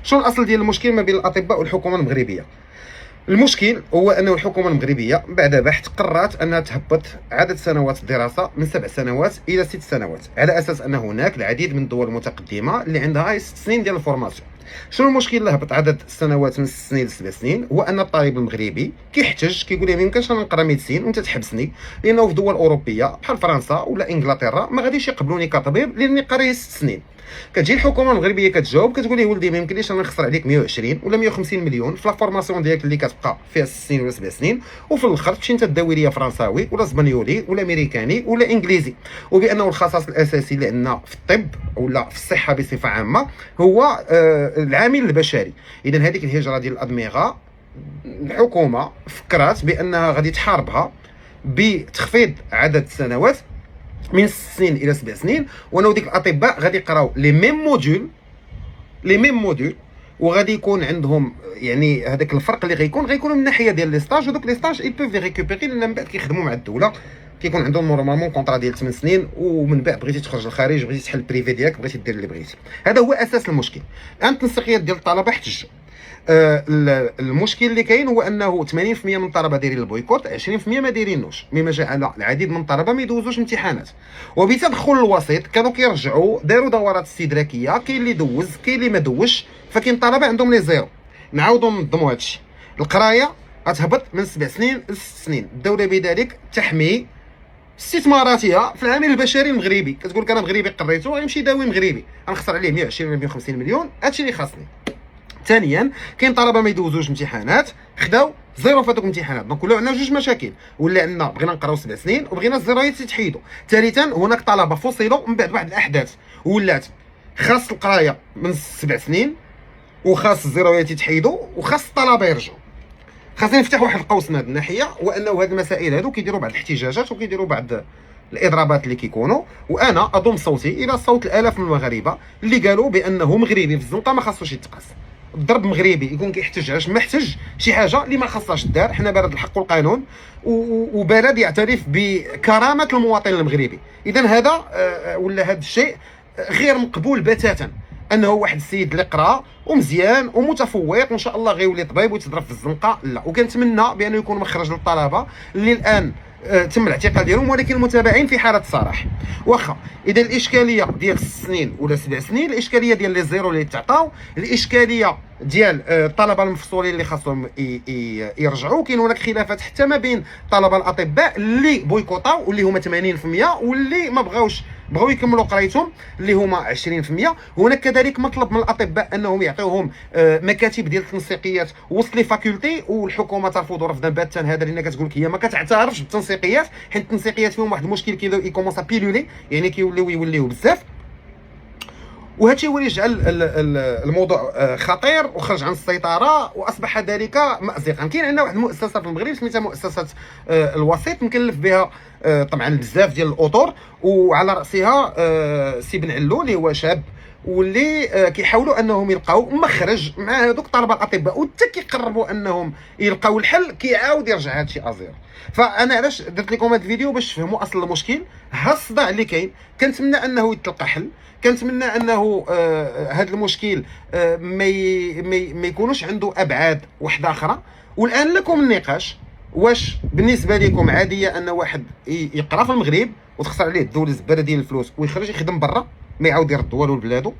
شنو الاصل ديال المشكل ما بين الاطباء والحكومه المغربيه؟ المشكل هو أن الحكومة المغربية بعد بحث قررت أنها تهبط عدد سنوات الدراسة من 7 سنوات إلى 6 سنوات، على أساس أن هناك العديد من الدول المتقدمة اللي عندها 6 سنين ديال الفورماسيون. شنو المشكل اللي هبط عدد السنوات من 6 سنين ل 7 سنين؟ هو أن الطالب المغربي كيحتج كيقول لي ما يمكنش أنا نقرا ميديسين وأنت تحبسني، لأنه في دول أوروبية بحال فرنسا ولا إنجلترا ما غاديش يقبلوني كطبيب لأني قاري 6 سنين. كتجي الحكومه المغربيه كتجاوب كتقول لي ولدي ما يمكنليش انا نخسر عليك 120 ولا 150 مليون في لا فورماسيون ديالك اللي كتبقى فيها 6 سنين ولا 7 سنين، وفي الاخر تمشي انت تداوي ليا فرنساوي ولا اسبانيولي ولا امريكاني ولا انجليزي، وبانه الخصاص الاساسي اللي عندنا في الطب ولا في الصحه بصفه عامه هو العامل البشري. اذا هذيك الهجره ديال الادمغه الحكومه فكرات بانها غادي تحاربها بتخفيض عدد السنوات من 6 سنين الى 7 سنين، وانه ديك الاطباء غادي يقراو لي ميم موديول وغادي يكون عندهم يعني هذاك الفرق اللي غيكون من الناحيه ديال لي ستاج، ودوك لي ستاج اي بوف لي ريكوبيري لان من بعد كيخدموا مع الدوله، كيكون عندهم نورمالمون كونطرا ديال 8 سنين، ومن بعد بغيتي تخرج للخارج بغيتي تحل البريفي ديالك بغيتي دير اللي بغيتي. هذا هو اساس المشكل. التنسيقيات ديال الطلبه احتجوا. المشكل اللي كاين هو انه 80% من الطلبه دايرين البويكوت، 20% ما دايرينوش، مما جعل العديد من الطلبه ما يدوزوش امتحانات. وبتدخل الوسيط كانوا كيرجعوا داروا دورات استدراكيه، كاين اللي دوز كاين اللي ما دوزش، فكاين طلبه عندهم لي زيرو. نعاودوا ننظموا هذا الشيء. القرايه غتهبط من 7 سنين ل 6 سنين، الدوله بذلك تحمي استثماراتها في العامل البشري المغربي. كتقول لك انا مغربي قريته غيمشي يداوي مغربي، غنخسر عليه 120 ولا 150 مليون، هادشي اللي خاصني. ثانيا كاين طلبه ما يدوزوش امتحانات خداو زيرو في هذوك الامتحانات، دونك ولاو عندنا جوج مشاكل، ولا عندنا بغينا نقراو 7 سنين وبغينا الزيرويات يتحيدوا. ثالثا هناك طلبه فصلوا من بعد واحد الاحداث ولات خاص القرايه من 7 سنين وخاص الزيرويات يتحيدوا وخاص الطلبه يرجعوا. خاصنا نفتح واحد القوس من هذه الناحيه، وانه هذه المسائل هذو كيديروا بعض الاحتجاجات وكيديروا بعض الاضرابات اللي كيكونوا، وانا اضم صوتي الى صوت الالاف من المغاربه اللي قالوا بانه مغربي في الزنقه ما خاصوش يتقاس. الضرب مغربي يكون كيحتج علاش ما احتج شي حاجه اللي ما خاصهاش دار. حنا بلد الحق والقانون وبلد يعترف بكرامه المواطن المغربي. اذا هذا ولا هذا الشيء غير مقبول بتاتا، انه واحد السيد اللي قرا ومزيان ومتفوق وان شاء الله غيولي طبيب ويتضرب في الزنقه، لا. وكنتمنى بانه يكون مخرج للطلبه اللي الان تم الاعتقال ديالهم ولكن متابعين في حاله الصراح. واخا اذا الاشكاليه ديال 6 سنين ولا 7 سنين، الاشكاليه ديال لي زيرو اللي تعطاو، الاشكاليه ديال الطلبه المفصولين اللي خاصهم يرجعوا. كاين هناك خلافات حتى ما بين طلبه الاطباء اللي بويكوطاو واللي هما 80% واللي ما بغاو يكملوا قرايتهم اللي هما 20%. هناك كذلك مطلب من الاطباء انهم يعطيوهم مكاتب ديال التنسيقيات وسط لي فاكولتي، والحكومه ترفض رفضا باتا هذا، لان كتقول لك هي ما كتعترفش بالتنسيقيات، حيت التنسيقيات فيهم واحد المشكل يكومونسا بيلولي، يعني كيوليو بزاف. وهادشي هو اللي جعل الموضوع خطير وخرج عن السيطره واصبح ذلك مازقا. كاين عندنا واحد المؤسسه في المغرب سميتها مؤسسه الوسيط، مكلف بها طبعا بزاف ديال الاطر، وعلى راسها سي بن علو اللي هو شاب، واللي كيحاولوا انهم يلقاو مخرج مع هذوك طلبه الاطباء، وحتى كيقربوا انهم يلقاو الحل كيعاود يرجع هادشي ازير. فانا علاش درت لكم هذا الفيديو؟ باش تفهموا اصل المشكل، ها الصداع اللي كاين. كنتمنى انه يتلقى حل، كنتمنى انه هذا المشكل ما يكونوش عنده ابعاد واحده اخرى. والان لكم النقاش، واش بالنسبه لكم عاديه ان واحد يقرا في المغرب وتخسر عليه الدوله زباله ديال الفلوس ويخرج يخدم برا ما يعاود يرد والو لبلادو؟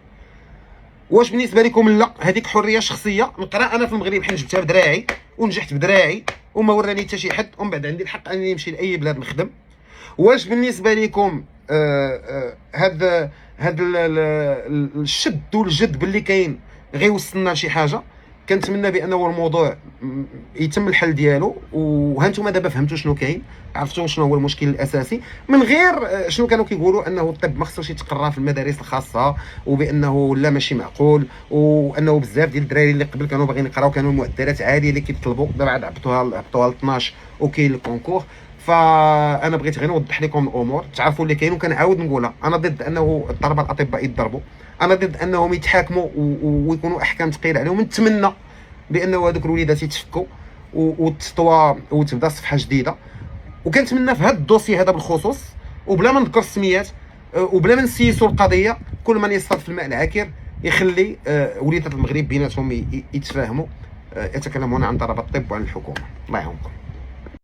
واش بالنسبه لكم لا هذيك حريه شخصيه؟ نقرا انا في المغرب حيت جبتها بدراعي ونجحت بدراعي وما وراني حتى شي حد، ومن بعد عندي الحق انني نمشي لاي بلاد نخدم؟ واش بالنسبه لكم هذا الشد والجد باللي كاين غيوصلنا لشي حاجه؟ كنتمنى بانه الموضوع يتم الحل ديالو، وهانتوما دابا فهمتوا شنو كاين، عرفتوا شنو هو المشكل الاساسي، من غير شنو كانوا كيقولوا انه الطب ما خصوش يتقرا في المدارس الخاصه، وبانه لا ماشي معقول، وانه بزاف ديال الدراري اللي قبل كانوا باغيين يقراو كانوا المعدلات عاليه اللي كيطلبوا، دابا عاد هبطوها ل 12 وكاين الكونكور. فانا بغيت غير نوضح لكم الامور تعرفوا اللي كاين. وكنعاود نقولها، انا ضد انه الطلبه الاطباء يتضربوا، انا ضد انهم يتحاكموا ويكونوا احكام ثقيله عليهم. نتمنى بانه هذوك الوليدات يتفكوا وتطوى وتبدا صفحه جديده. وكنتمنى في هذا الدوسي هذا بالخصوص، وبلا ما نذكر السميات وبلا ما نسيسوا القضيه، كل من يصطاد في الماء العكر يخلي وليدات المغرب بيناتهم يتفاهموا، يتكلمون عن ضرب الطب وعن الحكومه. الله يعاونكم.